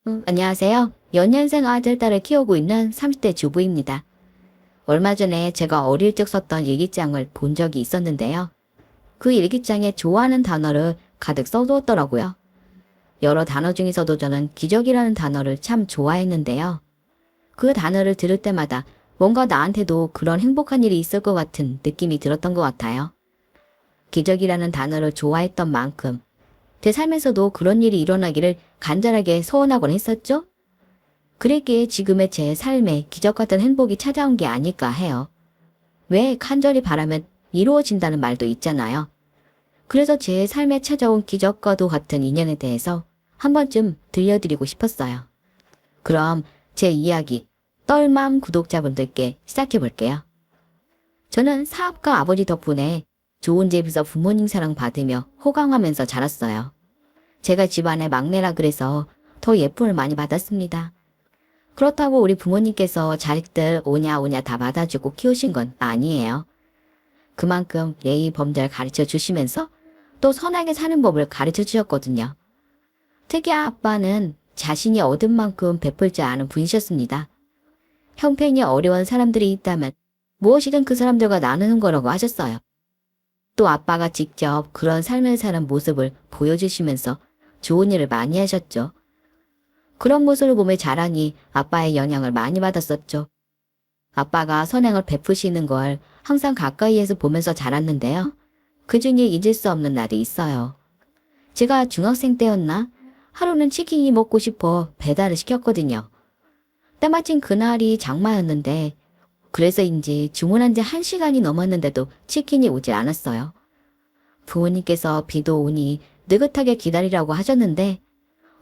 안녕하세요. 연년생 아들, 딸을 키우고 있는 30대 주부입니다. 얼마 전에 제가 어릴 적 썼던 일기장을 본 적이 있었는데요. 그 일기장에 좋아하는 단어를 가득 써두었더라고요. 여러 단어 중에서도 저는 기적이라는 단어를 참 좋아했는데요. 그 단어를 들을 때마다 뭔가 나한테도 그런 행복한 일이 있을 것 같은 느낌이 들었던 것 같아요. 기적이라는 단어를 좋아했던 만큼 제 삶에서도 그런 일이 일어나기를 간절하게 소원하곤 했었죠? 그랬기에 지금의 제 삶에 기적 같은 행복이 찾아온 게 아닐까 해요. 왜 간절히 바라면 이루어진다는 말도 있잖아요. 그래서 제 삶에 찾아온 기적과도 같은 인연에 대해서 한 번쯤 들려드리고 싶었어요. 그럼 제 이야기, 떨맘 구독자분들께 시작해 볼게요. 저는 사업가 아버지 덕분에 좋은 집에서 부모님 사랑 받으며 호강하면서 자랐어요. 제가 집안의 막내라 그래서 더 예쁨을 많이 받았습니다. 그렇다고 우리 부모님께서 자식들 오냐 오냐 다 받아주고 키우신 건 아니에요. 그만큼 예의 범절 가르쳐 주시면서 또 선하게 사는 법을 가르쳐 주셨거든요. 특히 아빠는 자신이 얻은 만큼 베풀 줄 아는 분이셨습니다. 형편이 어려운 사람들이 있다면 무엇이든 그 사람들과 나누는 거라고 하셨어요. 또 아빠가 직접 그런 삶을 사는 모습을 보여주시면서 좋은 일을 많이 하셨죠. 그런 모습을 보며 자라니 아빠의 영향을 많이 받았었죠. 아빠가 선행을 베푸시는 걸 항상 가까이에서 보면서 자랐는데요. 그 중에 잊을 수 없는 날이 있어요. 제가 중학생 때였나? 하루는 치킨이 먹고 싶어 배달을 시켰거든요. 때마침 그날이 장마였는데 그래서인지 주문한 지 1시간이 넘었는데도 치킨이 오질 않았어요. 부모님께서 비도 오니 느긋하게 기다리라고 하셨는데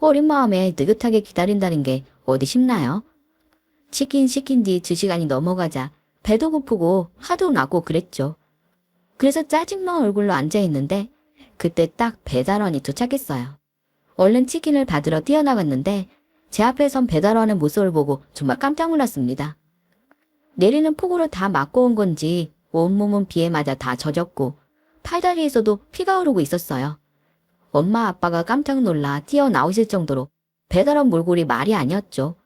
어린 마음에 느긋하게 기다린다는 게 어디 쉽나요? 치킨 시킨 뒤 2시간이 넘어가자 배도 고프고 하도 나고 그랬죠. 그래서 짜증난 얼굴로 앉아있는데 그때 딱 배달원이 도착했어요. 얼른 치킨을 받으러 뛰어나갔는데 제 앞에 선 배달원의 모습을 보고 정말 깜짝 놀랐습니다. 내리는 폭우를 다 맞고 온 건지 온몸은 비에 맞아 다 젖었고 팔다리에서도 피가 흐르고 있었어요. 엄마 아빠가 깜짝 놀라 뛰어나오실 정도로 배달원 몰골이 말이 아니었죠.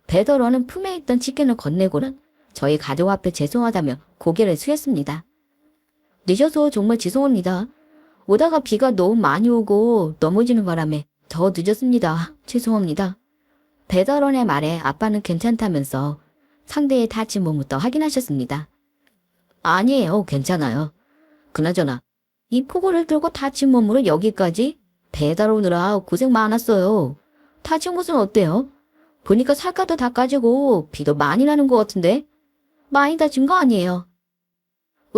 배달원은 품에 있던 치킨을 건네고는 저희 가족 앞에 죄송하다며 고개를 숙였습니다. 늦어서 정말 죄송합니다. 오다가 비가 너무 많이 오고 넘어지는 바람에 더 늦었습니다. 죄송합니다. 배달원의 말에 아빠는 괜찮다면서 상대의 다친 몸부터 확인하셨습니다. 아니에요. 괜찮아요. 그나저나 이 폭우를 들고 다친 몸으로 여기까지 배달 오느라 고생 많았어요. 다친 곳은 어때요? 보니까 살갗도 다 까지고 비도 많이 나는 것 같은데 많이 다친 거 아니에요?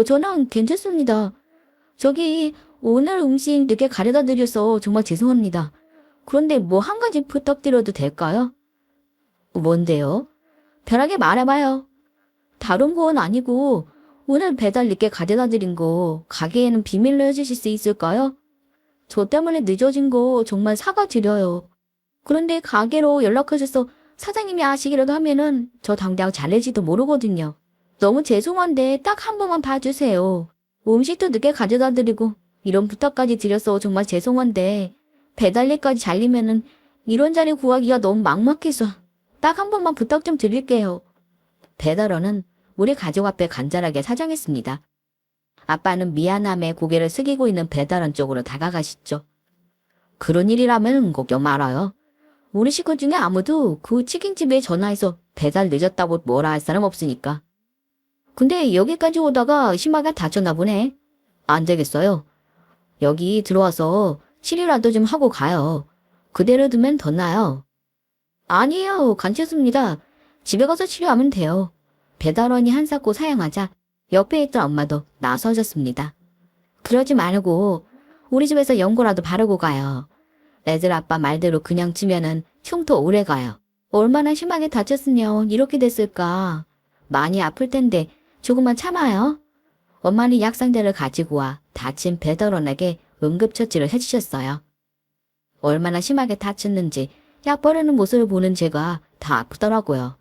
저는 괜찮습니다. 저기 오늘 음식 늦게 가져다 드려서 정말 죄송합니다. 그런데 뭐 한 가지 부탁드려도 될까요? 뭔데요? 편하게 말해봐요. 다른 건 아니고 오늘 배달 늦게 가져다 드린 거 가게에는 비밀로 해주실 수 있을까요? 저 때문에 늦어진 거 정말 사과드려요. 그런데 가게로 연락하셔서 사장님이 아시기라도 하면은 저 당장 잘릴지도 모르거든요. 너무 죄송한데 딱 한 번만 봐주세요. 음식도 늦게 가져다 드리고 이런 부탁까지 드려서 정말 죄송한데 배달일까지 잘리면은 이런 자리 구하기가 너무 막막해서 딱 한 번만 부탁 좀 드릴게요. 배달원은 우리 가족 앞에 간절하게 사정했습니다. 아빠는 미안함에 고개를 숙이고 있는 배달원 쪽으로 다가가시죠. 그런 일이라면 걱정 말아요. 우리 식구 중에 아무도 그 치킨집에 전화해서 배달 늦었다고 뭐라 할 사람 없으니까. 근데 여기까지 오다가 심하게 다쳤나 보네. 안 되겠어요. 여기 들어와서 치료라도 좀 하고 가요. 그대로 두면 더 나아요. 아니에요. 괜찮습니다. 집에 가서 치료하면 돼요. 배달원이 한사코 사양하자 옆에 있던 엄마도 나서셨습니다. 그러지 말고 우리 집에서 연고라도 바르고 가요. 애들 아빠 말대로 그냥 치면은 흉터 오래 가요. 얼마나 심하게 다쳤으면 이렇게 됐을까. 많이 아플 텐데 조금만 참아요. 엄마는 약상자를 가지고 와 다친 배달원에게 응급처치를 해주셨어요. 얼마나 심하게 다쳤는지 약 바르는 모습을 보는 제가 다 아프더라고요.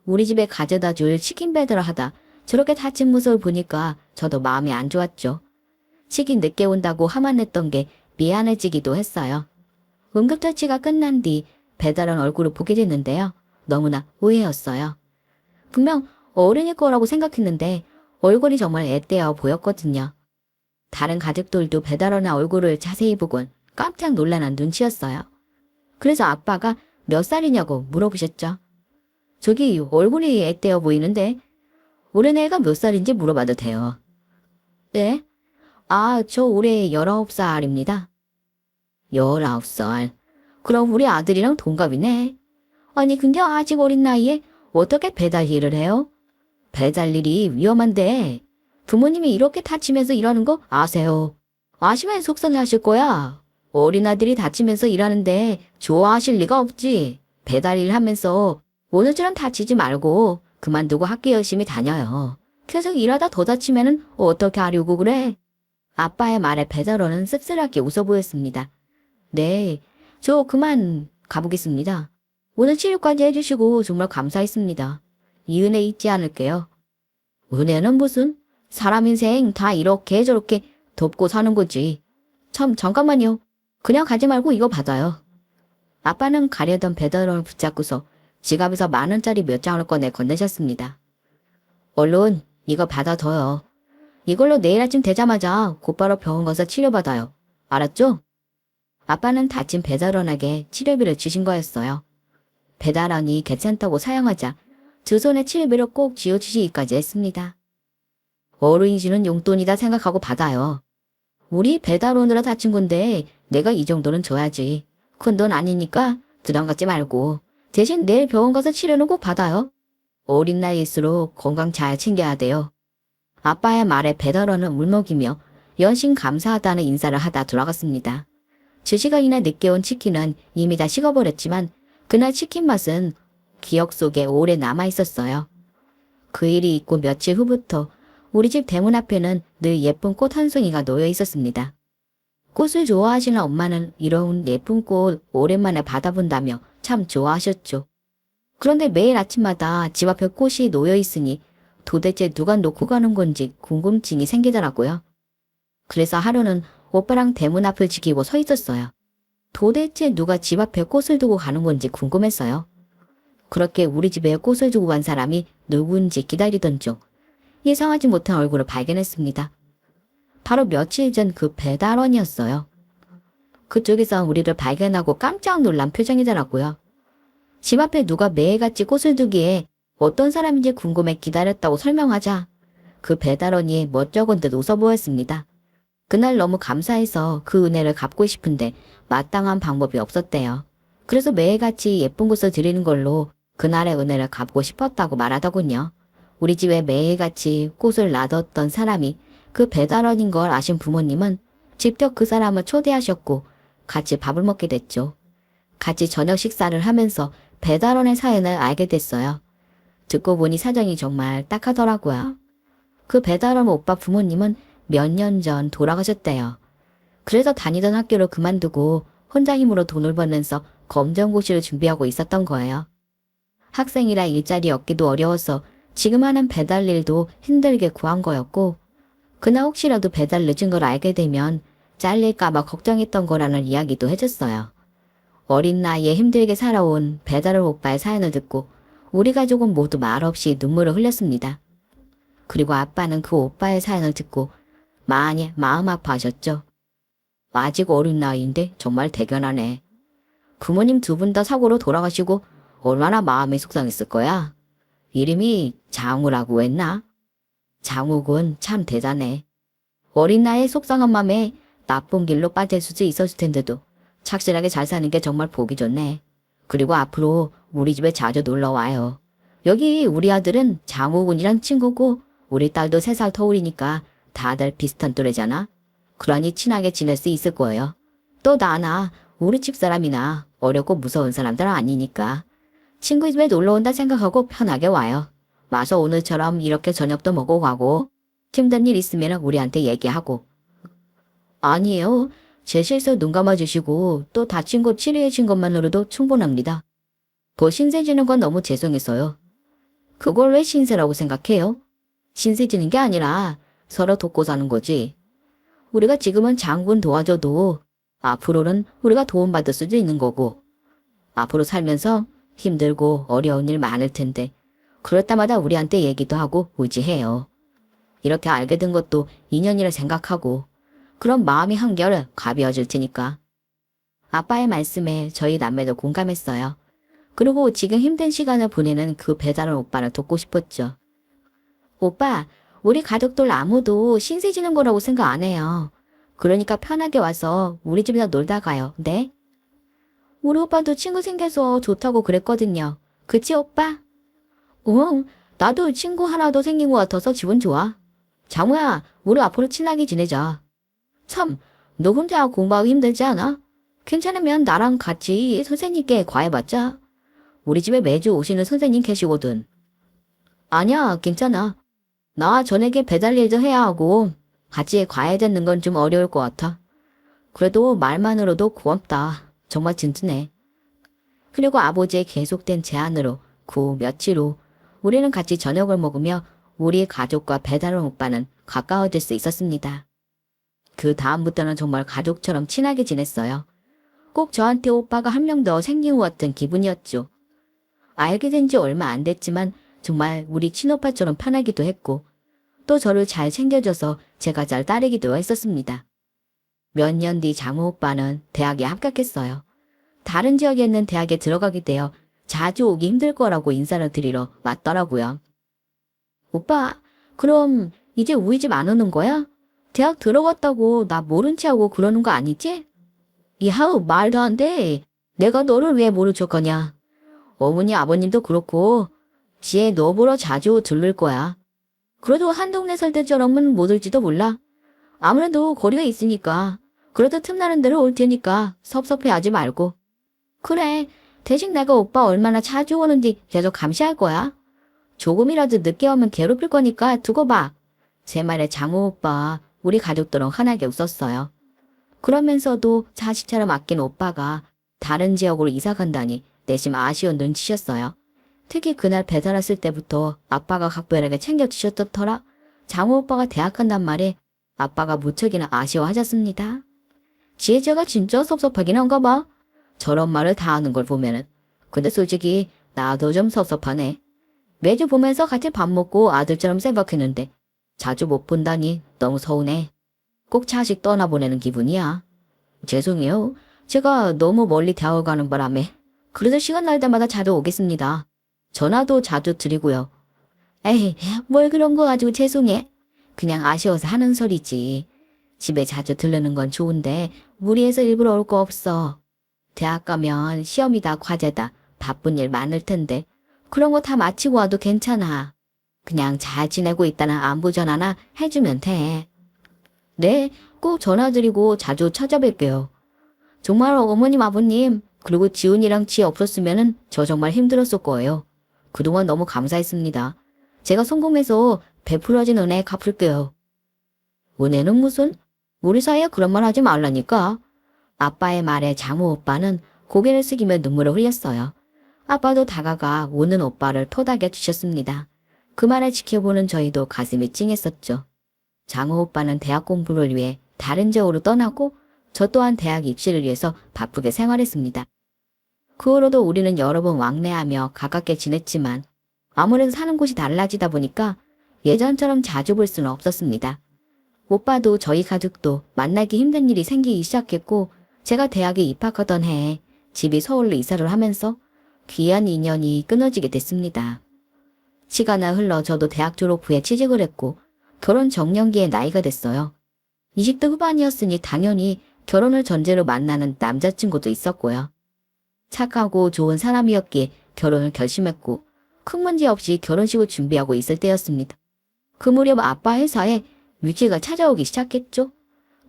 우리 집에 가져다 줄 치킨 배달을 하다 저렇게 다친 모습을 보니까 저도 마음이 안 좋았죠. 치킨 늦게 온다고 화만 냈던 게 미안해지기도 했어요. 응급처치가 끝난 뒤 배달원 얼굴을 보게 됐는데요. 너무나 오해였어요. 분명 어른일 거라고 생각했는데 얼굴이 정말 앳되어 보였거든요. 다른 가족들도 배달원의 얼굴을 자세히 보곤 깜짝 놀라는 눈치였어요. 그래서 아빠가 몇 살이냐고 물어보셨죠. 저기 얼굴이 앳되어 보이는데 올해 애가 몇 살인지 물어봐도 돼요. 네? 아, 저 올해 19살입니다. 19살. 그럼 우리 아들이랑 동갑이네. 아니 근데 아직 어린 나이에 어떻게 배달 일을 해요? 배달 일이 위험한데 부모님이 이렇게 다치면서 일하는 거 아세요? 아시면 속상해하실 거야. 어린아들이 다치면서 일하는데 좋아하실 리가 없지. 배달 일 하면서 오늘처럼 다치지 말고 그만두고 학교 열심히 다녀요. 계속 일하다 더 다치면은 어떻게 하려고 그래? 아빠의 말에 배달원은 씁쓸하게 웃어 보였습니다. 네, 저 그만 가보겠습니다. 오늘 치료까지 해주시고 정말 감사했습니다. 이 은혜 잊지 않을게요. 은혜는 무슨? 사람 인생 다 이렇게 저렇게 돕고 사는 거지. 참 잠깐만요. 그냥 가지 말고 이거 받아요. 아빠는 가려던 배달원을 붙잡고서 지갑에서 10,000원짜리 몇 장을 꺼내 건네셨습니다. 얼른 이거 받아둬요. 이걸로 내일 아침 되자마자 곧바로 병원 가서 치료받아요. 알았죠? 아빠는 다친 배달원에게 치료비를 주신 거였어요. 배달원이 괜찮다고 사양하자 두 손에 치료비를 꼭 쥐어주시기까지 했습니다. 어른이 주는 용돈이다 생각하고 받아요. 우리 배달 오느라 다친 건데 내가 이 정도는 줘야지. 큰 돈 아니니까 부담 갖지 말고 대신 내일 병원 가서 치료는 꼭 받아요. 어린 나이일수록 건강 잘 챙겨야 돼요. 아빠의 말에 배달원은 울먹이며 연신 감사하다는 인사를 하다 돌아갔습니다. 2시간이나 늦게 온 치킨은 이미 다 식어버렸지만 그날 치킨 맛은 기억 속에 오래 남아있었어요. 그 일이 있고 며칠 후부터 우리 집 대문 앞에는 늘 예쁜 꽃 한 송이가 놓여 있었습니다. 꽃을 좋아하시는 엄마는 이런 예쁜 꽃 오랜만에 받아본다며 참 좋아하셨죠. 그런데 매일 아침마다 집 앞에 꽃이 놓여 있으니 도대체 누가 놓고 가는 건지 궁금증이 생기더라고요. 그래서 하루는 오빠랑 대문 앞을 지키고 서 있었어요. 도대체 누가 집 앞에 꽃을 두고 가는 건지 궁금했어요. 그렇게 우리 집에 꽃을 두고 간 사람이 누구인지 기다리던 중 예상하지 못한 얼굴을 발견했습니다. 바로 며칠 전 그 배달원이었어요. 그쪽에서 우리를 발견하고 깜짝 놀란 표정이더라고요. 집 앞에 누가 매일같이 꽃을 두기에 어떤 사람인지 궁금해 기다렸다고 설명하자 그 배달원이 멋쩍은 듯 웃어 보였습니다. 그날 너무 감사해서 그 은혜를 갚고 싶은데 마땅한 방법이 없었대요. 그래서 매일같이 예쁜 꽃을 드리는 걸로 그날의 은혜를 갚고 싶었다고 말하더군요. 우리 집에 매일같이 꽃을 놔뒀던 사람이 그 배달원인 걸 아신 부모님은 직접 그 사람을 초대하셨고 같이 밥을 먹게 됐죠. 같이 저녁 식사를 하면서 배달원의 사연을 알게 됐어요. 듣고 보니 사정이 정말 딱하더라고요. 그 배달원 오빠 부모님은 몇 년 전 돌아가셨대요. 그래서 다니던 학교를 그만두고 혼자 힘으로 돈을 벌면서 검정고시를 준비하고 있었던 거예요. 학생이라 일자리 얻기도 어려워서 지금 하는 배달 일도 힘들게 구한 거였고 그날 혹시라도 배달 늦은 걸 알게 되면 잘릴까봐 걱정했던 거라는 이야기도 해줬어요. 어린 나이에 힘들게 살아온 배달원 오빠의 사연을 듣고 우리 가족은 모두 말없이 눈물을 흘렸습니다. 그리고 아빠는 그 오빠의 사연을 듣고 많이 마음 아파하셨죠. 아직 어린 나이인데 정말 대견하네. 부모님 두 분 다 사고로 돌아가시고 얼마나 마음이 속상했을 거야. 이름이 장우라고 했나? 장우군 참 대단해. 어린 나이에 속상한 맘에 나쁜 길로 빠질 수도 있었을 텐데도 착실하게 잘 사는 게 정말 보기 좋네. 그리고 앞으로 우리 집에 자주 놀러 와요. 여기 우리 아들은 장우군이랑 친구고 우리 딸도 3살 터울이니까 다들 비슷한 또래잖아. 그러니 친하게 지낼 수 있을 거예요. 또 나나 우리 집사람이나 어렵고 무서운 사람들 아니니까 친구 집에 놀러 온다 생각하고 편하게 와요. 와서 오늘처럼 이렇게 저녁도 먹고 가고 힘든 일 있으면 우리한테 얘기하고. 아니에요. 제 실수 눈 감아주시고 또 다친 곳 치료해 준 것만으로도 충분합니다. 더 신세 지는 건 너무 죄송해서요. 그걸 왜 신세라고 생각해요? 신세 지는 게 아니라 서로 돕고 사는 거지. 우리가 지금은 장군 도와줘도 앞으로는 우리가 도움받을 수도 있는 거고. 앞으로 살면서 힘들고 어려운 일 많을 텐데 그럴 때마다 우리한테 얘기도 하고 의지해요. 이렇게 알게 된 것도 인연이라 생각하고 그런 마음이 한결 가벼워질 테니까. 아빠의 말씀에 저희 남매도 공감했어요. 그리고 지금 힘든 시간을 보내는 그 배다른 오빠를 돕고 싶었죠. 오빠, 우리 가족들 아무도 신세 지는 거라고 생각 안 해요. 그러니까 편하게 와서 우리 집에서 놀다 가요. 네? 우리 오빠도 친구 생겨서 좋다고 그랬거든요. 그치, 오빠? 응, 나도 친구 하나 더 생긴 것 같아서 기분 좋아. 장우야, 우리 앞으로 친하게 지내자. 참, 너 혼자 공부하기 힘들지 않아? 괜찮으면 나랑 같이 선생님께 과외받자. 우리 집에 매주 오시는 선생님 계시거든. 아니야, 괜찮아. 나 저녁에 배달 일도 해야 하고 같이 과외 듣는 건 좀 어려울 것 같아. 그래도 말만으로도 고맙다. 정말 든든해. 그리고 아버지의 계속된 제안으로 그 며칠 후 우리는 같이 저녁을 먹으며 우리 가족과 배다른 오빠는 가까워질 수 있었습니다. 그 다음부터는 정말 가족처럼 친하게 지냈어요. 꼭 저한테 오빠가 한 명 더 생긴 것 같은 기분이었죠. 알게 된 지 얼마 안 됐지만 정말 우리 친오빠처럼 편하기도 했고 또 저를 잘 챙겨줘서 제가 잘 따르기도 했었습니다. 몇 년 뒤 장우 오빠는 대학에 합격했어요. 다른 지역에 있는 대학에 들어가게 되어 자주 오기 힘들 거라고 인사를 드리러 왔더라고요. 오빠, 그럼 이제 우리 집 안 오는 거야? 대학 들어갔다고 나 모른 체 하고 그러는 거 아니지? 야우, 말도 안 돼. 내가 너를 왜 모른 척하냐. 어머니 아버님도 그렇고 지혜 너 보러 자주 들를 거야. 그래도 한 동네 살 때처럼은 못 올지도 몰라. 아무래도 거리가 있으니까. 그래도 틈나는 대로 올 테니까 섭섭해하지 말고. 그래, 대신 내가 오빠 얼마나 자주 오는지 계속 감시할 거야. 조금이라도 늦게 오면 괴롭힐 거니까 두고 봐. 제 말에 장호 오빠, 우리 가족들은 환하게 웃었어요. 그러면서도 자식처럼 아낀 오빠가 다른 지역으로 이사 간다니 내심 아쉬운 눈치셨어요. 특히 그날 배달 왔을 때부터 아빠가 각별하게 챙겨주셨던 터라 장호 오빠가 대학 간단 말에 아빠가 무척이나 아쉬워하셨습니다. 지혜자가 진짜 섭섭하긴 한가 봐. 저런 말을 다 하는 걸 보면은. 근데 솔직히 나도 좀 섭섭하네. 매주 보면서 같이 밥 먹고 아들처럼 생각했는데 자주 못 본다니 너무 서운해. 꼭 자식 떠나보내는 기분이야. 죄송해요. 제가 너무 멀리 대학을 가는 바람에. 그래도 시간 날 때마다 자주 오겠습니다. 전화도 자주 드리고요. 에이, 뭘 그런 거 가지고 죄송해. 그냥 아쉬워서 하는 소리지. 집에 자주 들르는 건 좋은데 무리해서 일부러 올 거 없어. 대학 가면 시험이다 과제다 바쁜 일 많을 텐데 그런 거 다 마치고 와도 괜찮아. 그냥 잘 지내고 있다는 안부 전화나 해주면 돼. 네, 꼭 전화드리고 자주 찾아뵐게요. 정말 어머님 아버님 그리고 지훈이랑 지혜 없었으면 저 정말 힘들었을 거예요. 그동안 너무 감사했습니다. 제가 성공해서 베풀어진 은혜 갚을게요. 은혜는 무슨? 우리 사이에 그런 말 하지 말라니까. 아빠의 말에 장우 오빠는 고개를 숙이며 눈물을 흘렸어요. 아빠도 다가가 우는 오빠를 토닥여 주셨습니다. 그 말을 지켜보는 저희도 가슴이 찡했었죠. 장우 오빠는 대학 공부를 위해 다른 지역으로 떠나고 저 또한 대학 입시를 위해서 바쁘게 생활했습니다. 그 후로도 우리는 여러 번 왕래하며 가깝게 지냈지만 아무래도 사는 곳이 달라지다 보니까 예전처럼 자주 볼 수는 없었습니다. 오빠도 저희 가족도 만나기 힘든 일이 생기기 시작했고 제가 대학에 입학하던 해에 집이 서울로 이사를 하면서 귀한 인연이 끊어지게 됐습니다. 시간이 흘러 저도 대학 졸업 후에 취직을 했고 결혼 정년기에 나이가 됐어요. 20대 후반이었으니 당연히 결혼을 전제로 만나는 남자친구도 있었고요. 착하고 좋은 사람이었기에 결혼을 결심했고 큰 문제 없이 결혼식을 준비하고 있을 때였습니다. 그 무렵 아빠 회사에 위기가 찾아오기 시작했죠.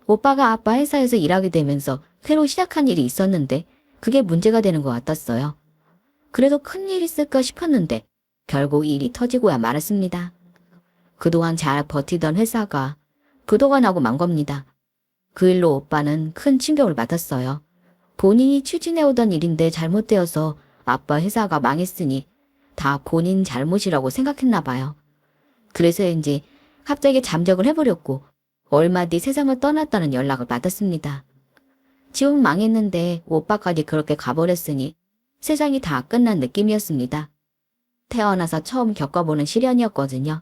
오빠가 아빠 회사에서 일하게 되면서 새로 시작한 일이 있었는데 그게 문제가 되는 것 같았어요. 그래도 큰일이 있을까 싶었는데 결국 일이 터지고야 말았습니다. 그동안 잘 버티던 회사가 부도가 나고 만 겁니다. 그 일로 오빠는 큰 충격을 받았어요. 본인이 추진해오던 일인데 잘못되어서 아빠 회사가 망했으니 다 본인 잘못이라고 생각했나 봐요. 그래서인지 갑자기 잠적을 해버렸고 얼마 뒤 세상을 떠났다는 연락을 받았습니다. 지금 망했는데 오빠까지 그렇게 가버렸으니 세상이 다 끝난 느낌이었습니다. 태어나서 처음 겪어보는 시련이었거든요.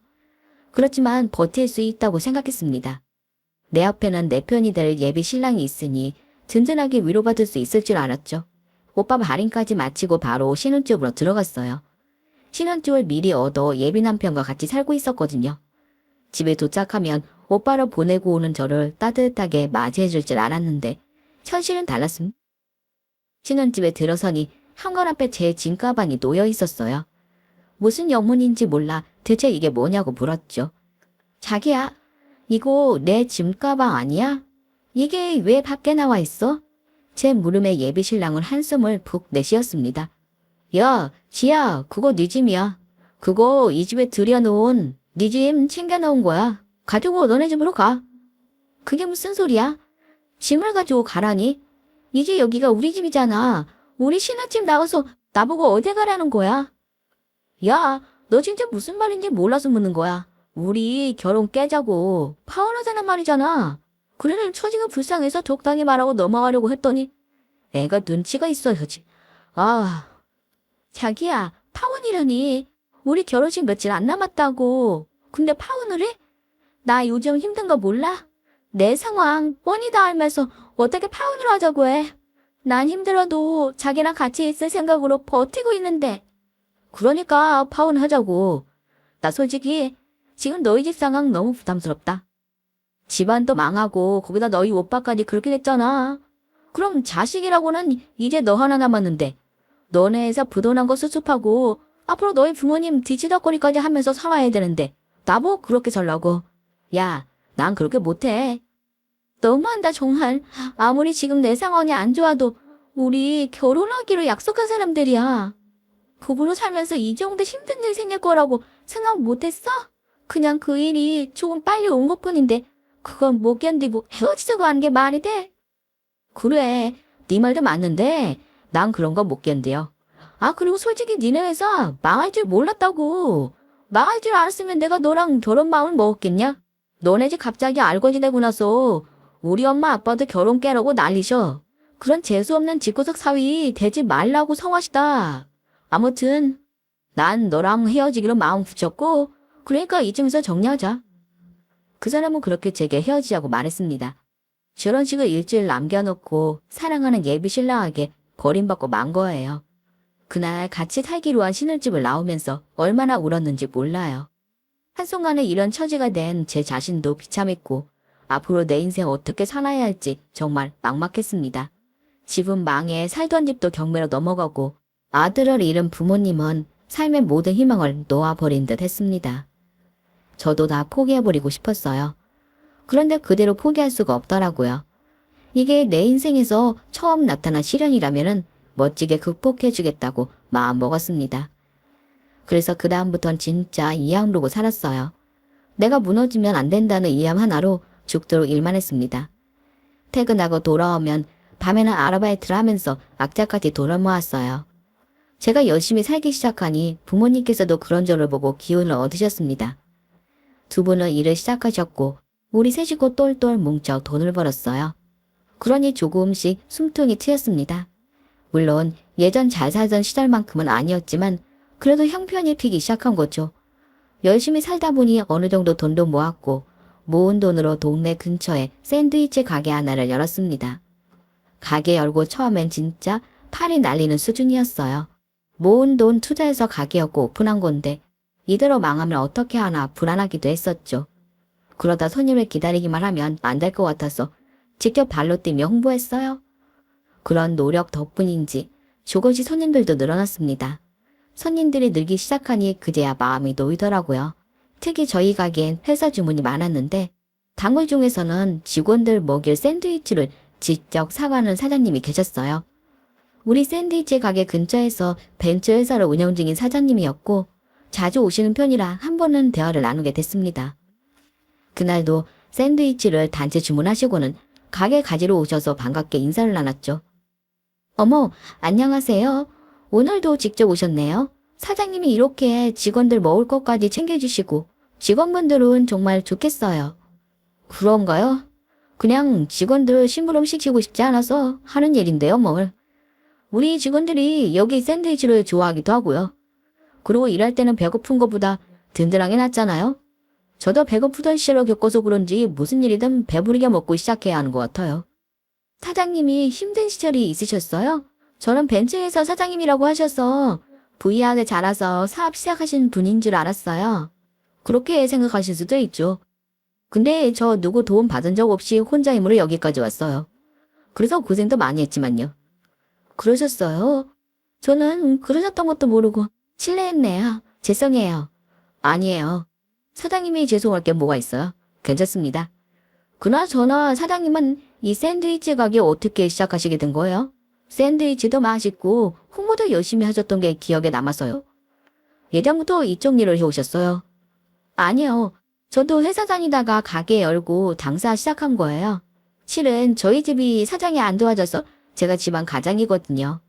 그렇지만 버틸 수 있다고 생각했습니다. 내 앞에는 내 편이 될 예비 신랑이 있으니 든든하게 위로받을 수 있을 줄 알았죠. 오빠 발인까지 마치고 바로 신혼집으로 들어갔어요. 신혼집을 미리 얻어 예비 남편과 같이 살고 있었거든요. 집에 도착하면 오빠를 보내고 오는 저를 따뜻하게 맞이해 줄 줄 알았는데 현실은 달랐음. 신혼집에 들어서니 현관 앞에 제 짐가방이 놓여 있었어요. 무슨 영문인지 몰라 대체 이게 뭐냐고 물었죠. 자기야, 이거 내 짐가방 아니야? 이게 왜 밖에 나와 있어? 제 물음에 예비 신랑은 한숨을 푹 내쉬었습니다. 야, 지야, 그거 네 짐이야. 그거 이 집에 들여놓은 네 짐 챙겨놓은 거야. 가지고 너네 집으로 가. 그게 무슨 소리야? 짐을 가지고 가라니? 이제 여기가 우리 집이잖아. 우리 신혼집 나가서 나보고 어디 가라는 거야? 야, 너 진짜 무슨 말인지 몰라서 묻는 거야. 우리 결혼 깨자고 파혼하자는 말이잖아. 그래는 처지가 불쌍해서 적당히 말하고 넘어가려고 했더니 애가 눈치가 있어야지. 아, 자기야, 파혼이라니. 우리 결혼식 며칠 안 남았다고. 근데 파혼을 해? 나 요즘 힘든 거 몰라? 내 상황 뻔히 다 알면서 어떻게 파혼을 하자고 해. 난 힘들어도 자기랑 같이 있을 생각으로 버티고 있는데. 그러니까 파혼하자고. 나 솔직히 지금 너희 집 상황 너무 부담스럽다. 집안도 망하고 거기다 너희 오빠까지 그렇게 됐잖아. 그럼 자식이라고는 이제 너 하나 남았는데 너네 회사 부도난 거 수습하고 앞으로 너희 부모님 뒤치다거리까지 하면서 살아야 되는데 나보고 그렇게 살라고. 야, 난 그렇게 못해. 너무한다 정말. 아무리 지금 내 상황이 안 좋아도 우리 결혼하기로 약속한 사람들이야. 부부로 살면서 이 정도 힘든 일 생길 거라고 생각 못했어? 그냥 그 일이 조금 빨리 온 것뿐인데 그건 못 견디고 헤어지자고 하는 게 말이 돼? 그래, 네 말도 맞는데 난 그런 거 못 견뎌. 아, 그리고 솔직히 니네 회사 망할 줄 몰랐다고. 망할 줄 알았으면 내가 너랑 결혼 마음을 먹었겠냐? 너네 집 갑자기 알고 지내고 나서 우리 엄마 아빠도 결혼 깨라고 난리셔. 그런 재수없는 집구석 사위 되지 말라고 성화시다. 아무튼 난 너랑 헤어지기로 마음 붙였고 그러니까 이쯤에서 정리하자. 그 사람은 그렇게 제게 헤어지자고 말했습니다. 결혼식을 일주일 남겨놓고 사랑하는 예비 신랑에게 버림받고 만 거예요. 그날 같이 살기로 한 신혼집을 나오면서 얼마나 울었는지 몰라요. 한순간에 이런 처지가 된 제 자신도 비참했고 앞으로 내 인생 어떻게 살아야 할지 정말 막막했습니다. 집은 망해 살던 집도 경매로 넘어가고 아들을 잃은 부모님은 삶의 모든 희망을 놓아버린 듯 했습니다. 저도 다 포기해버리고 싶었어요. 그런데 그대로 포기할 수가 없더라고요. 이게 내 인생에서 처음 나타난 시련이라면 멋지게 극복해주겠다고 마음먹었습니다. 그래서 그 다음부턴 진짜 이악 물고 살았어요. 내가 무너지면 안 된다는 이함 하나로 죽도록 일만 했습니다. 퇴근하고 돌아오면 밤에는 아르바이트를 하면서 악자까지 돈을 모았어요. 제가 열심히 살기 시작하니 부모님께서도 그런 저를 보고 기운을 얻으셨습니다. 두 분은 일을 시작하셨고 우리 셋이고 똘똘 뭉쳐 돈을 벌었어요. 그러니 조금씩 숨통이 트였습니다. 물론 예전 잘 살던 시절만큼은 아니었지만 그래도 형편이 피기 시작한 거죠. 열심히 살다 보니 어느 정도 돈도 모았고 모은 돈으로 동네 근처에 샌드위치 가게 하나를 열었습니다. 가게 열고 처음엔 진짜 팔이 날리는 수준이었어요. 모은 돈 투자해서 가게였고 오픈한 건데 이대로 망하면 어떻게 하나 불안하기도 했었죠. 그러다 손님을 기다리기만 하면 안 될 것 같아서 직접 발로 뛰며 홍보했어요. 그런 노력 덕분인지 조금씩 손님들도 늘어났습니다. 손님들이 늘기 시작하니 그제야 마음이 놓이더라고요. 특히 저희 가게엔 회사 주문이 많았는데 단골 중에서는 직원들 먹일 샌드위치를 직접 사가는 사장님이 계셨어요. 우리 샌드위치 가게 근처에서 벤처 회사를 운영 중인 사장님이었고 자주 오시는 편이라 한 번은 대화를 나누게 됐습니다. 그날도 샌드위치를 단체 주문하시고는 가게 가지러 오셔서 반갑게 인사를 나눴죠. 어머, 안녕하세요. 오늘도 직접 오셨네요. 사장님이 이렇게 직원들 먹을 것까지 챙겨주시고 직원분들은 정말 좋겠어요. 그런가요? 그냥 직원들 심부름 시키고 싶지 않아서 하는 일인데요, 뭘. 우리 직원들이 여기 샌드위치를 좋아하기도 하고요. 그리고 일할 때는 배고픈 것보다 든든하게 낫잖아요. 저도 배고프던 시절을 겪어서 그런지 무슨 일이든 배부르게 먹고 시작해야 하는 것 같아요. 사장님이 힘든 시절이 있으셨어요? 저는 벤츠회사 사장님이라고 하셔서 부유하게 자라서 사업 시작하신 분인 줄 알았어요. 그렇게 생각하실 수도 있죠. 근데 저 누구 도움 받은 적 없이 혼자 힘으로 여기까지 왔어요. 그래서 고생도 많이 했지만요. 그러셨어요? 저는 그러셨던 것도 모르고 실례했네요. 죄송해요. 아니에요. 사장님이 죄송할 게 뭐가 있어요? 괜찮습니다. 그나저나 사장님은 이 샌드위치 가게 어떻게 시작하시게 된 거예요? 샌드위치도 맛있고 홍보도 열심히 하셨던 게 기억에 남아서요. 예전부터 이쪽 일을 해오셨어요? 아니요. 저도 회사 다니다가 가게 열고 장사 시작한 거예요. 실은 저희 집이 사장이 안 도와줘서 제가 집안 가장이거든요.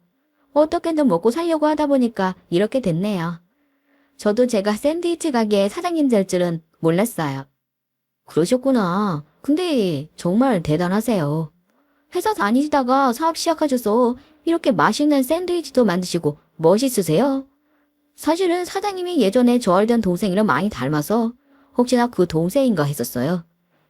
어떻게든 먹고 살려고 하다 보니까 이렇게 됐네요. 저도 제가 샌드위치 가게 사장님 될 줄은 몰랐어요. 그러셨구나. 근데 정말 대단하세요. 회사 다니시다가 사업 시작하셔서 이렇게 맛있는 샌드위치도 만드시고 멋있으세요. 사실은 사장님이 예전에 저 알던 동생이랑 많이 닮아서 혹시나 그 동생인가 했었어요.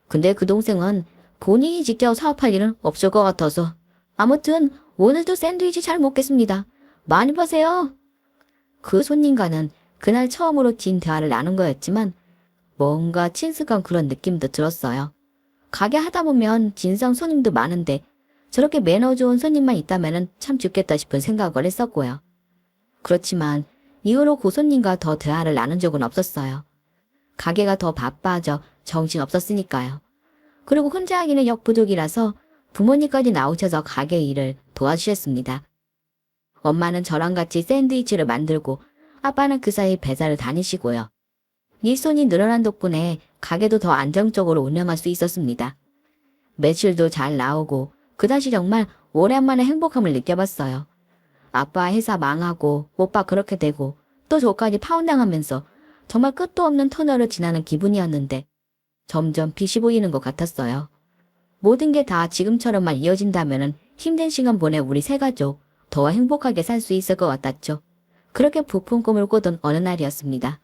근데 그 동생은 본인이 직접 사업할 일은 없을 것 같아서 아무튼 오늘도 샌드위치 잘 먹겠습니다. 많이 파세요. 그 손님과는 그날 처음으로 긴 대화를 나눈 거였지만 뭔가 친숙한 그런 느낌도 들었어요. 가게 하다 보면 진상 손님도 많은데 저렇게 매너 좋은 손님만 있다면 참 좋겠다 싶은 생각을 했었고요. 그렇지만 이후로 그 손님과 더 대화를 나눈 적은 없었어요. 가게가 더 바빠져 정신없었으니까요. 그리고 혼자 하기는 역부족이라서 부모님까지 나오셔서 가게 일을 도와주셨습니다. 엄마는 저랑 같이 샌드위치를 만들고 아빠는 그 사이 배달을 다니시고요. 일손이 늘어난 덕분에 가게도 더 안정적으로 운영할 수 있었습니다. 매출도 잘 나오고 그다지 정말 오랜만에 행복함을 느껴봤어요. 아빠 회사 망하고 오빠 그렇게 되고 또 저까지 파혼당하면서 정말 끝도 없는 터널을 지나는 기분이었는데 점점 빛이 보이는 것 같았어요. 모든 게 다 지금처럼만 이어진다면 힘든 시간 보내 우리 세 가족 더 행복하게 살 수 있을 것 같았죠. 그렇게 부푼 꿈을 꾸던 어느 날이었습니다.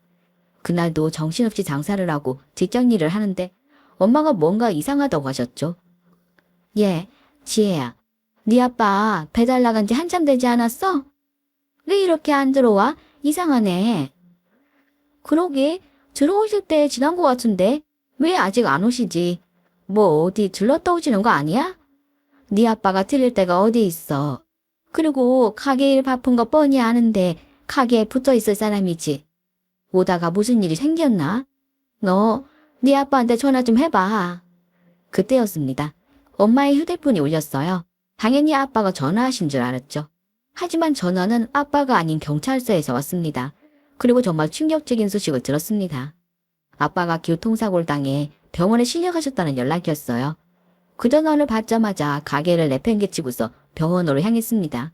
그날도 정신없이 장사를 하고 직장 일을 하는데 엄마가 뭔가 이상하다고 하셨죠. 예, 지혜야. 네 아빠 배달 나간 지 한참 되지 않았어? 왜 이렇게 안 들어와? 이상하네. 그러게, 들어오실 때 지난 것 같은데 왜 아직 안 오시지? 뭐 어디 들렀다 오시는 거 아니야? 네 아빠가 들릴 때가 어디 있어. 그리고 가게 일 바쁜 거 뻔히 아는데 가게에 붙어 있을 사람이지. 오다가 무슨 일이 생겼나? 너, 네 아빠한테 전화 좀 해봐. 그때였습니다. 엄마의 휴대폰이 울렸어요. 당연히 아빠가 전화하신 줄 알았죠. 하지만 전화는 아빠가 아닌 경찰서에서 왔습니다. 그리고 정말 충격적인 소식을 들었습니다. 아빠가 교통사고를 당해 병원에 실려가셨다는 연락이었어요. 그 전화를 받자마자 가게를 내팽개치고서 병원으로 향했습니다.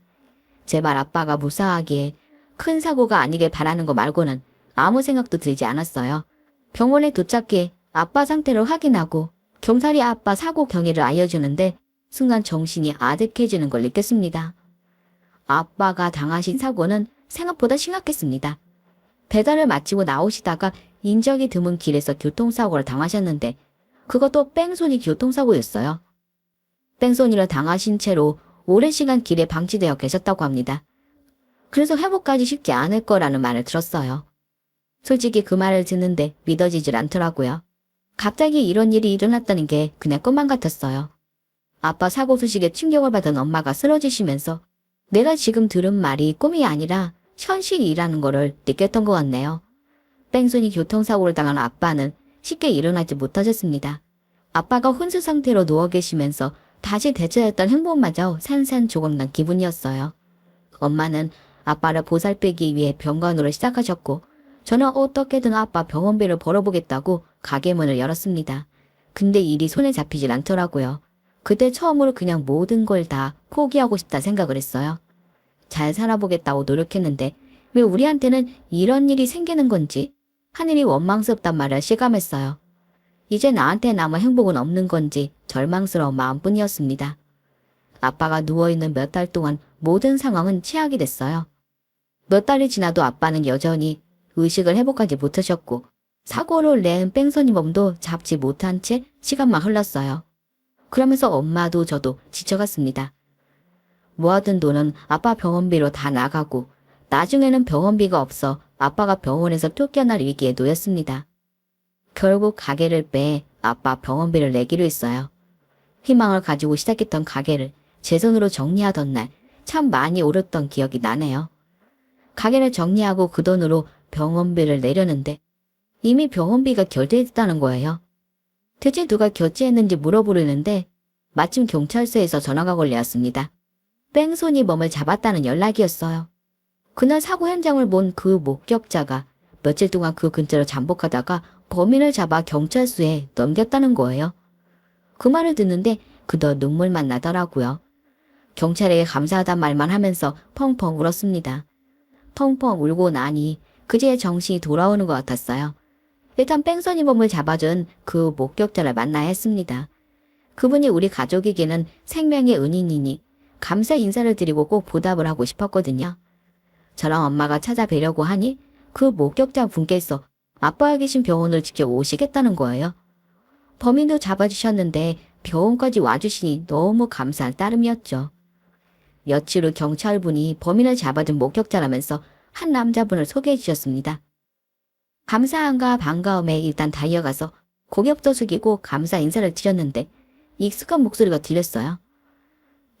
제발 아빠가 무사하게 큰 사고가 아니길 바라는 거 말고는 아무 생각도 들지 않았어요. 병원에 도착해 아빠 상태를 확인하고 경찰이 아빠 사고 경위를 알려주는데 순간 정신이 아득해지는 걸 느꼈습니다. 아빠가 당하신 사고는 생각보다 심각했습니다. 배달을 마치고 나오시다가 인적이 드문 길에서 교통사고를 당하셨는데 그것도 뺑소니 교통사고였어요. 뺑소니를 당하신 채로 오랜 시간 길에 방치되어 계셨다고 합니다. 그래서 회복까지 쉽지 않을 거라는 말을 들었어요. 솔직히 그 말을 듣는데 믿어지질 않더라고요. 갑자기 이런 일이 일어났다는 게 그냥 꿈만 같았어요. 아빠 사고 소식에 충격을 받은 엄마가 쓰러지시면서 내가 지금 들은 말이 꿈이 아니라 현실이라는 거를 느꼈던 것 같네요. 뺑소니 교통사고를 당한 아빠는 쉽게 일어나지 못하셨습니다. 아빠가 혼수 상태로 누워 계시면서 다시 되찾았던 행복마저 산산조각난 기분이었어요. 엄마는 아빠를 보살피기 위해 병간호를 시작하셨고 저는 어떻게든 아빠 병원비를 벌어보겠다고 가게 문을 열었습니다. 근데 일이 손에 잡히질 않더라고요. 그때 처음으로 그냥 모든 걸 다 포기하고 싶다 생각을 했어요. 잘 살아보겠다고 노력했는데 왜 우리한테는 이런 일이 생기는 건지 하늘이 원망스럽단 말을 실감했어요. 이제 나한테 남은 행복은 없는 건지 절망스러운 마음뿐이었습니다. 아빠가 누워있는 몇 달 동안 모든 상황은 최악이 됐어요. 몇 달이 지나도 아빠는 여전히 의식을 회복하지 못하셨고 사고를 낸 뺑소니범도 잡지 못한 채 시간만 흘렀어요. 그러면서 엄마도 저도 지쳐갔습니다. 모아둔 돈은 아빠 병원비로 다 나가고 나중에는 병원비가 없어 아빠가 병원에서 쫓겨날 위기에 놓였습니다. 결국 가게를 빼 아빠 병원비를 내기로 했어요. 희망을 가지고 시작했던 가게를 제 손으로 정리하던 날 참 많이 오르던 기억이 나네요. 가게를 정리하고 그 돈으로 병원비를 내려는데 이미 병원비가 결제됐다는 거예요. 대체 누가 결제했는지 물어보려는데 마침 경찰서에서 전화가 걸려왔습니다. 뺑소니범을 잡았다는 연락이었어요. 그날 사고 현장을 본 그 목격자가 며칠 동안 그 근처로 잠복하다가 범인을 잡아 경찰서에 넘겼다는 거예요. 그 말을 듣는데 그저 눈물만 나더라고요. 경찰에게 감사하단 말만 하면서 펑펑 울었습니다. 펑펑 울고 나니 그제야 정신이 돌아오는 것 같았어요. 일단 뺑소니범을 잡아준 그 목격자를 만나야 했습니다. 그분이 우리 가족에게는 생명의 은인이니 감사 인사를 드리고 꼭 보답을 하고 싶었거든요. 저랑 엄마가 찾아뵈려고 하니 그 목격자 분께서 아빠가 계신 병원을 직접 오시겠다는 거예요. 범인도 잡아주셨는데 병원까지 와주시니 너무 감사할 따름이었죠. 며칠 후 경찰분이 범인을 잡아준 목격자라면서 한 남자분을 소개해 주셨습니다. 감사함과 반가움에 일단 달려가서 고개부터 숙이고 감사 인사를 드렸는데 익숙한 목소리가 들렸어요.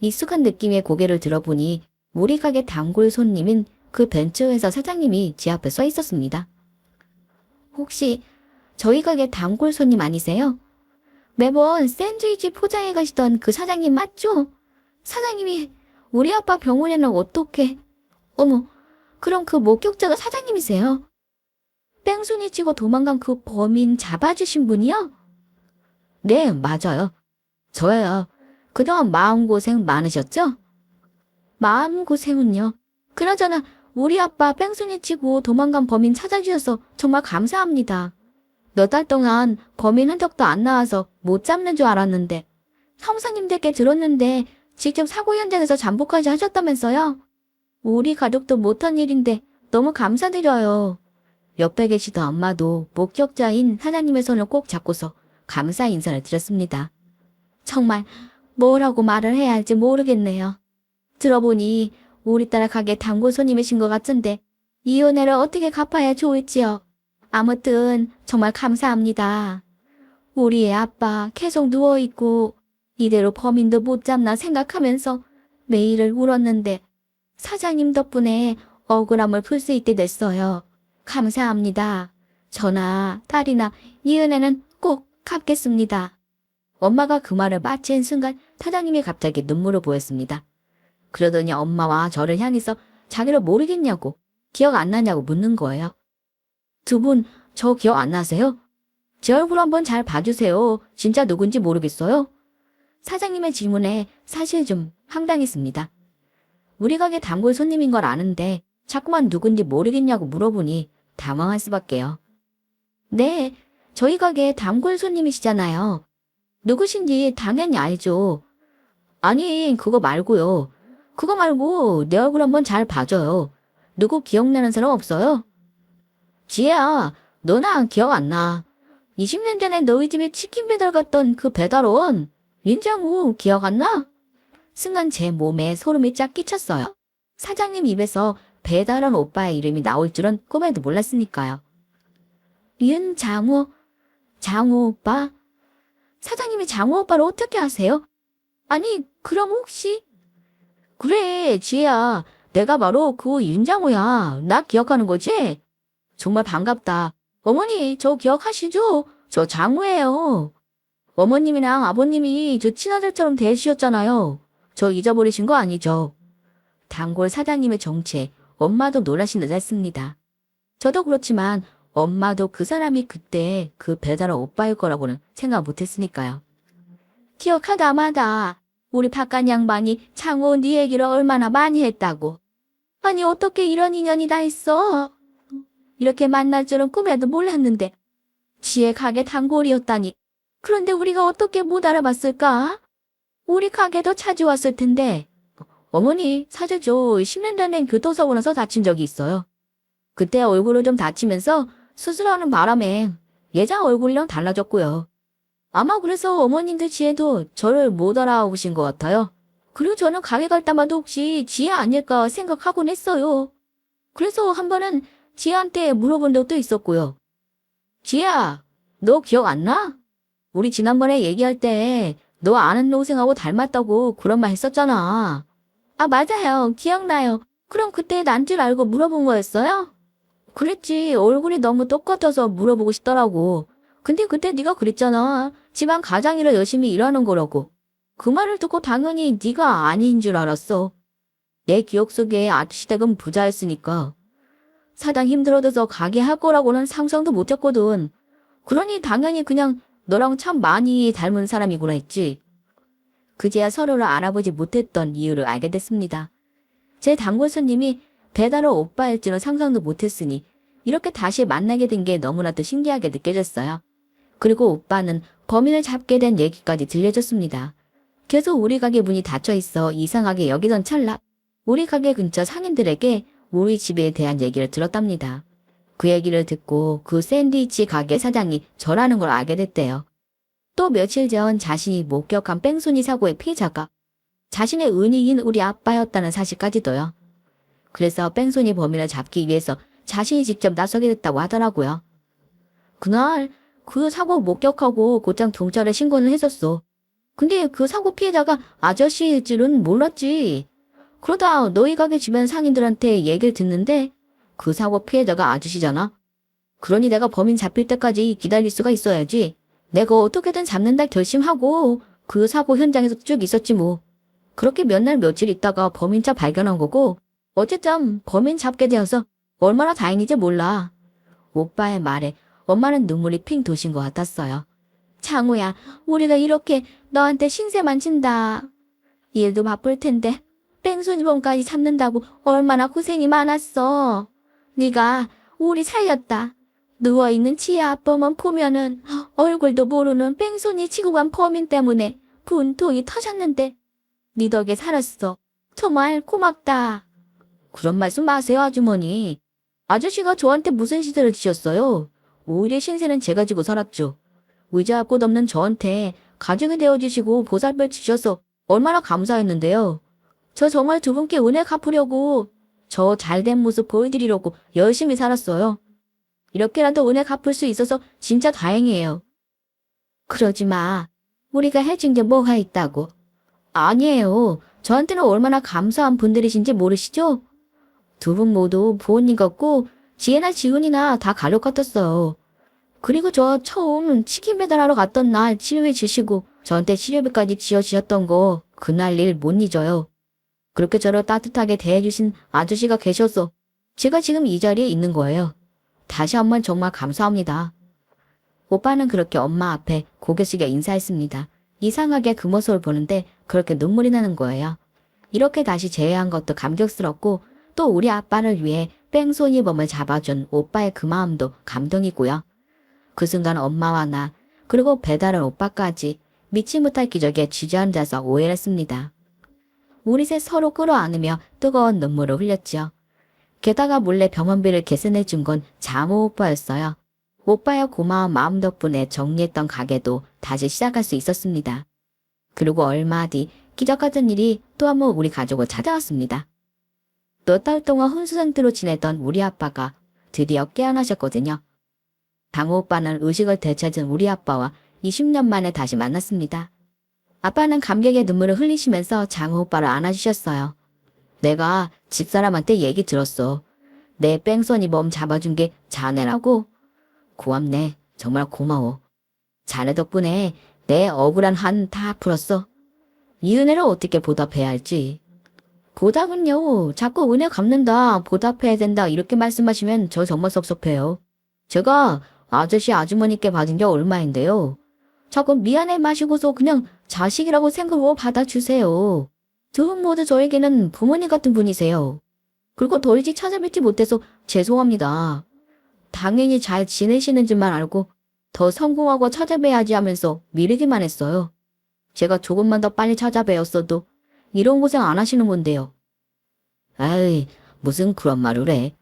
익숙한 느낌의 고개를 들어보니 우리 가게 단골 손님인 그 벤처회사 사장님이 제 앞에 서 있었습니다. 혹시 저희 가게 단골 손님 아니세요? 매번 샌드위치 포장해 가시던 그 사장님 맞죠? 사장님이 우리 아빠 병원에는 어떻게... 어머, 그럼 그 목격자가 사장님이세요? 뺑소니 치고 도망간 그 범인 잡아주신 분이요? 네, 맞아요. 저예요. 그동안 마음고생 많으셨죠? 마음고생은요? 그나저나 우리 아빠 뺑소니 치고 도망간 범인 찾아주셔서 정말 감사합니다. 몇 달 동안 범인 흔적도 안 나와서 못 잡는 줄 알았는데 형사님들께 들었는데 직접 사고 현장에서 잠복까지 하셨다면서요? 우리 가족도 못한 일인데 너무 감사드려요. 옆에 계시던 엄마도 목격자인 사장님의 손을 꼭 잡고서 감사 인사를 드렸습니다. 정말 뭐라고 말을 해야 할지 모르겠네요. 들어보니 우리 딸 가게 단골 손님이신 것 같은데 이 은혜를 어떻게 갚아야 좋을지요. 아무튼 정말 감사합니다. 우리의 아빠 계속 누워있고 이대로 범인도 못 잡나 생각하면서 매일을 울었는데 사장님 덕분에 억울함을 풀 수 있게 됐어요. 감사합니다. 저나 딸이나 이 은혜는 꼭 갚겠습니다. 엄마가 그 말을 마친 순간 사장님이 갑자기 눈물을 보였습니다. 그러더니 엄마와 저를 향해서 자기를 모르겠냐고, 기억 안 나냐고 묻는 거예요. 두 분 저 기억 안 나세요? 제 얼굴 한번 잘 봐주세요. 진짜 누군지 모르겠어요. 사장님의 질문에 사실 좀 황당했습니다. 우리 가게 단골 손님인 걸 아는데 자꾸만 누군지 모르겠냐고 물어보니 당황할 수밖에요. 네, 저희 가게 단골 손님이시잖아요. 누구신지 당연히 알죠. 아니, 그거 말고요. 그거 말고 내 얼굴 한번 잘 봐줘요. 누구 기억나는 사람 없어요? 지혜야, 너나 기억 안 나. 20년 전에 너희 집에 치킨 배달 갔던 그 배달원 윤장우 기억 안 나? 순간 제 몸에 소름이 쫙 끼쳤어요. 사장님 입에서 배달원 오빠의 이름이 나올 줄은 꿈에도 몰랐으니까요. 윤장우, 장우 오빠? 사장님이 장우 오빠를 어떻게 아세요? 아니, 그럼 혹시? 그래, 지혜야. 내가 바로 그 윤장우야. 나 기억하는 거지? 정말 반갑다. 어머니, 저 기억하시죠? 저 장우예요. 어머님이랑 아버님이 저 친아들처럼 대해주셨잖아요. 저 잊어버리신 거 아니죠? 단골 사장님의 정체, 엄마도 놀라신 듯 했습니다. 저도 그렇지만 엄마도 그 사람이 그때 그 배달원 오빠일 거라고는 생각 못했으니까요. 기억하다 마다 우리 바깥 양반이 장우 네 얘기를 얼마나 많이 했다고. 아니 어떻게 이런 인연이 다 있어? 이렇게 만날 줄은 꿈에도 몰랐는데 지혜 가게 단골이었다니. 그런데 우리가 어떻게 못 알아봤을까? 우리 가게도 자주 왔을 텐데 어머니, 사실 저 10년 전에 교통사고 나서 다친 적이 있어요. 그때 얼굴을 좀 다치면서 수술하는 바람에 예전 얼굴이랑 달라졌고요. 아마 그래서 어머님들 지혜도 저를 못 알아보신 것 같아요. 그리고 저는 가게 갈 때마다 혹시 지혜 아닐까 생각하곤 했어요. 그래서 한 번은 지혜한테 물어본 적도 있었고요. 지혜야, 너 기억 안 나? 우리 지난번에 얘기할 때 너 아는 동생하고 닮았다고 그런 말 했었잖아. 아, 맞아요. 기억나요. 그럼 그때 난 줄 알고 물어본 거였어요? 그랬지. 얼굴이 너무 똑같아서 물어보고 싶더라고. 근데 그때 네가 그랬잖아. 집안 가장이라 열심히 일하는 거라고. 그 말을 듣고 당연히 네가 아닌 줄 알았어. 내 기억 속에 아저씨 댁은 부자였으니까. 사장 힘들어져서 가게 할 거라고는 상상도 못했거든. 그러니 당연히 그냥 너랑 참 많이 닮은 사람이구나 했지. 그제야 서로를 알아보지 못했던 이유를 알게 됐습니다. 제 단골 손님이 배달의 오빠일 줄은 상상도 못했으니 이렇게 다시 만나게 된 게 너무나도 신기하게 느껴졌어요. 그리고 오빠는 범인을 잡게 된 얘기까지 들려줬습니다. 계속 우리 가게 문이 닫혀 있어 이상하게 여기던 찰나 우리 가게 근처 상인들에게 우리 집에 대한 얘기를 들었답니다. 그 얘기를 듣고 그 샌드위치 가게 사장이 저라는 걸 알게 됐대요. 또 며칠 전 자신이 목격한 뺑소니 사고의 피해자가 자신의 은인인 우리 아빠였다는 사실까지도요. 그래서 뺑소니 범인을 잡기 위해서 자신이 직접 나서게 됐다고 하더라고요. 그날 그 사고 목격하고 곧장 경찰에 신고는 했었어. 근데 그 사고 피해자가 아저씨일 줄은 몰랐지. 그러다 너희 가게 주변 상인들한테 얘기를 듣는데 그 사고 피해자가 아저씨잖아. 그러니 내가 범인 잡힐 때까지 기다릴 수가 있어야지. 내가 어떻게든 잡는다 결심하고 그 사고 현장에서 쭉 있었지 뭐. 그렇게 몇 날 며칠 있다가 범인차 발견한 거고 어쨌든 범인 잡게 되어서 얼마나 다행인지 몰라. 오빠의 말에 엄마는 눈물이 핑 도신 것 같았어요. 창우야, 우리가 이렇게 너한테 신세만 진다. 일도 바쁠 텐데 뺑소니범까지 잡는다고 얼마나 고생이 많았어. 네가 우리 살렸다. 누워있는 지혜 아빠만 보면은 얼굴도 모르는 뺑소니 치고 간 범인 때문에 분통이 터졌는데 네 덕에 살았어. 정말 고맙다. 그런 말씀 마세요, 아주머니. 아저씨가 저한테 무슨 시대를 지셨어요? 오히려 신세는 제가 지고 살았죠. 의지할 곳 없는 저한테 가족이 되어주시고 보살펴 주셔서 얼마나 감사했는데요. 저 정말 두 분께 은혜 갚으려고 저 잘된 모습 보여드리려고 열심히 살았어요. 이렇게라도 은혜 갚을 수 있어서 진짜 다행이에요. 그러지 마. 우리가 해준 게 뭐가 있다고. 아니에요. 저한테는 얼마나 감사한 분들이신지 모르시죠? 두 분 모두 부모님 같고 지혜나 지훈이나 다 가족 같았어요. 그리고 저 처음 치킨 배달하러 갔던 날 치료해 주시고 저한테 치료비까지 지어주셨던 거 그날 일 못 잊어요. 그렇게 저를 따뜻하게 대해주신 아저씨가 계셔서 제가 지금 이 자리에 있는 거예요. 다시 한번 정말 감사합니다. 오빠는 그렇게 엄마 앞에 고개 숙여 인사했습니다. 이상하게 그 모습을 보는데 그렇게 눈물이 나는 거예요. 이렇게 다시 재회한 것도 감격스럽고 또 우리 아빠를 위해 뺑소니범을 잡아준 오빠의 그 마음도 감동이고요. 그 순간 엄마와 나 그리고 배달은 오빠까지 믿지 못할 기적에 주저앉아서 오해를 했습니다. 우리 셋 서로 끌어안으며 뜨거운 눈물을 흘렸죠. 게다가 몰래 병원비를 계산해 준 건 장호 오빠였어요. 오빠의 고마운 마음 덕분에 정리했던 가게도 다시 시작할 수 있었습니다. 그리고 얼마 뒤 기적 같은 일이 또 한 번 우리 가족을 찾아왔습니다. 몇 달 동안 혼수 상태로 지내던 우리 아빠가 드디어 깨어나셨거든요. 장호 오빠는 의식을 되찾은 우리 아빠와 20년 만에 다시 만났습니다. 아빠는 감격의 눈물을 흘리시면서 장호 오빠를 안아주셨어요. 내가 집사람한테 얘기 들었어. 내 뺑소니범 잡아준 게 자네라고. 고맙네. 정말 고마워. 자네 덕분에 내 억울한 한 다 풀었어. 이 은혜를 어떻게 보답해야 할지. 보답은요. 자꾸 은혜 갚는다, 보답해야 된다 이렇게 말씀하시면 저 정말 섭섭해요. 제가 아저씨 아주머니께 받은 게 얼마인데요. 자꾸 미안해 마시고서 그냥 자식이라고 생각하고 받아주세요. 두 분 모두 저에게는 부모님 같은 분이세요. 그리고 더 일찍 찾아뵙지 못해서 죄송합니다. 당연히 잘 지내시는 줄만 알고 더 성공하고 찾아뵈야지 하면서 미루기만 했어요. 제가 조금만 더 빨리 찾아뵈었어도 이런 고생 안 하시는 건데요. 아이, 무슨 그런 말을 해.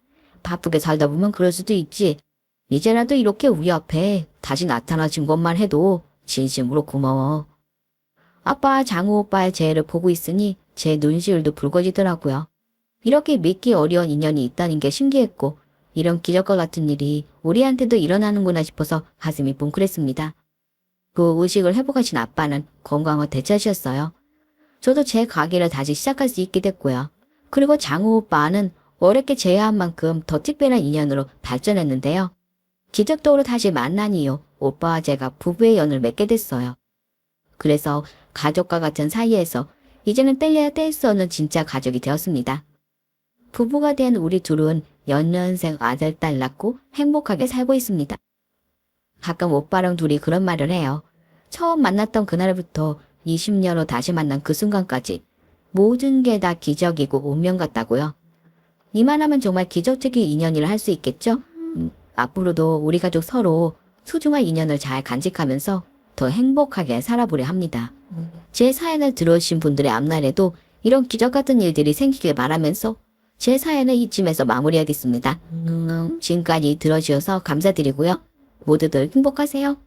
바쁘게 살다 보면 그럴 수도 있지. 이제라도 이렇게 우리 앞에 다시 나타나준 것만 해도 진심으로 고마워. 아빠 장우 오빠의 재해를 보고 있으니 제 눈시울도 붉어지더라고요. 이렇게 믿기 어려운 인연이 있다는 게 신기했고 이런 기적과 같은 일이 우리한테도 일어나는구나 싶어서 가슴이 뭉클했습니다. 그 의식을 회복하신 아빠는 건강한 대처하셨어요. 저도 제 가게를 다시 시작할 수 있게 됐고요. 그리고 장우 오빠는 어렵게 제외한 만큼 더 특별한 인연으로 발전했는데요. 기적적으로 다시 만난 이후 오빠와 제가 부부의 연을 맺게 됐어요. 그래서 가족과 같은 사이에서 이제는 뗄래야 뗄 수 없는 진짜 가족이 되었습니다. 부부가 된 우리 둘은 연년생 아들, 딸 낳고 행복하게 살고 있습니다. 가끔 오빠랑 둘이 그런 말을 해요. 처음 만났던 그날부터 20년 후 다시 만난 그 순간까지 모든 게 다 기적이고 운명 같다고요. 이만하면 정말 기적적인 인연이라 할 수 있겠죠? 앞으로도 우리 가족 서로 소중한 인연을 잘 간직하면서 더 행복하게 살아보려 합니다. 제 사연을 들어오신 분들의 앞날에도 이런 기적 같은 일들이 생기길 바라면서 제 사연을 이쯤에서 마무리하겠습니다. 지금까지 들어주셔서 감사드리고요. 모두들 행복하세요.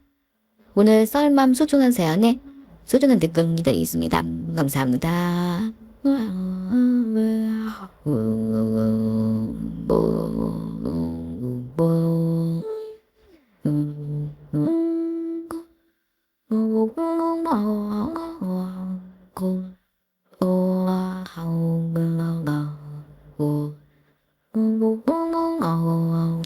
오늘 썰맘 소중한 사연에 소중한 댓글이 있습니다. 감사합니다.